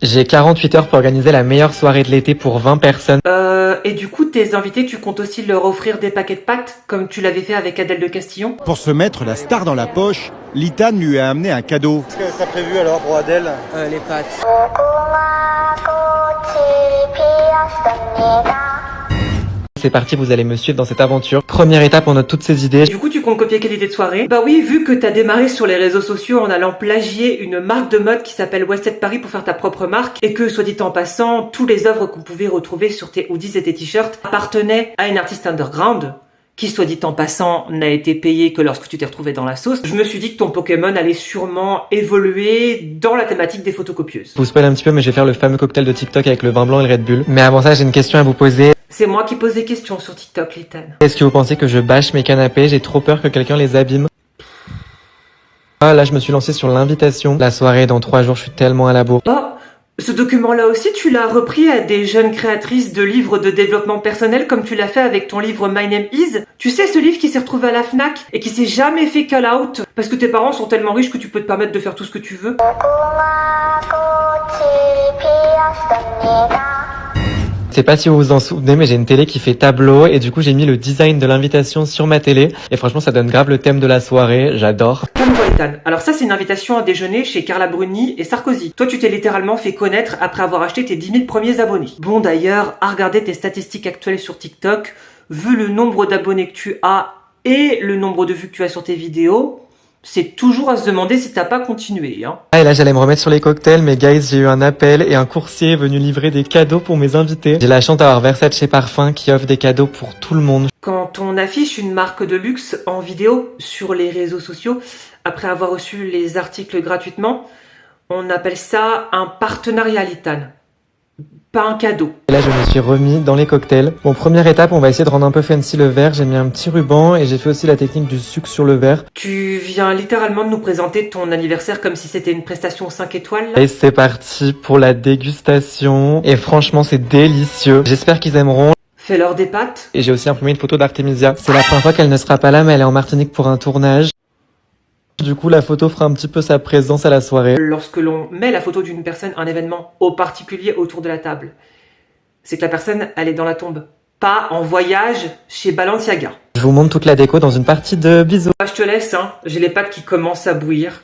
J'ai 48 heures pour organiser la meilleure soirée de l'été pour 20 personnes. Et du coup, tes invités, tu comptes aussi leur offrir des paquets de pâtes, comme tu l'avais fait avec Adèle de Castillon? Pour se mettre la star dans la poche, Litane lui a amené un cadeau. Qu'est-ce que t'as prévu alors pour Adèle? Les pâtes. C'est parti, vous allez me suivre dans cette aventure. Première étape, on note toutes ces idées. Du coup, tu comptes copier quelle idée de soirée? Bah oui, vu que t'as démarré sur les réseaux sociaux en allant plagier une marque de mode qui s'appelle Westside Paris pour faire ta propre marque, et que, soit dit en passant, tous les œuvres qu'on pouvait retrouver sur tes hoodies et tes t-shirts appartenaient à une artiste underground, qui, soit dit en passant, n'a été payée que lorsque tu t'es retrouvé dans la sauce, je me suis dit que ton Pokémon allait sûrement évoluer dans la thématique des photocopieuses. Je vous spoil un petit peu, mais je vais faire le fameux cocktail de TikTok avec le vin blanc et le Red Bull. Mais avant ça, j'ai une question à vous poser. C'est moi qui pose des questions sur TikTok, Litane. Est-ce que vous pensez que je bâche mes canapés? J'ai trop peur que quelqu'un les abîme. Ah, là, je me suis lancé sur l'invitation. La soirée dans 3 jours, je suis tellement à la bourre. Oh, ce document-là aussi, tu l'as repris à des jeunes créatrices de livres de développement personnel comme tu l'as fait avec ton livre My Name Is. Tu sais, ce livre qui s'est retrouvé à la Fnac et qui s'est jamais fait call out parce que tes parents sont tellement riches que tu peux te permettre de faire tout ce que tu veux. Je sais pas si vous vous en souvenez, mais j'ai une télé qui fait tableau et du coup j'ai mis le design de l'invitation sur ma télé et franchement ça donne grave le thème de la soirée, j'adore. Calme-toi, Litane. Alors ça, c'est une invitation à déjeuner chez Carla Bruni et Sarkozy. Toi, tu t'es littéralement fait connaître après avoir acheté tes 10 000 premiers abonnés. Bon, d'ailleurs, à regarder tes statistiques actuelles sur TikTok, vu le nombre d'abonnés que tu as et le nombre de vues que tu as sur tes vidéos, c'est toujours à se demander si t'as pas continué, hein. Ah et là j'allais me remettre sur les cocktails, mais guys, j'ai eu un appel et un coursier est venu livrer des cadeaux pour mes invités. J'ai la chance d'avoir Versace Parfum qui offre des cadeaux pour tout le monde. Quand on affiche une marque de luxe en vidéo sur les réseaux sociaux, après avoir reçu les articles gratuitement, on appelle ça un partenariat, Litane. Pas un cadeau. Et là je me suis remis dans les cocktails. Bon, première étape, on va essayer de rendre un peu fancy le verre. J'ai mis un petit ruban et j'ai fait aussi la technique du sucre sur le verre. Tu viens littéralement de nous présenter ton anniversaire comme si c'était une prestation 5 étoiles, là. Et c'est parti pour la dégustation. Et franchement c'est délicieux. J'espère qu'ils aimeront. Fais-leur des pâtes. Et j'ai aussi imprimé une photo d'Artemisia. C'est la première fois qu'elle ne sera pas là, mais elle est en Martinique pour un tournage. Du coup, la photo fera un petit peu sa présence à la soirée. Lorsque l'on met la photo d'une personne, un événement au particulier autour de la table, c'est que la personne, elle est dans la tombe. Pas en voyage chez Balenciaga. Je vous montre toute la déco dans une partie de bisous. Je te laisse, hein. J'ai les pâtes qui commencent à bouillir.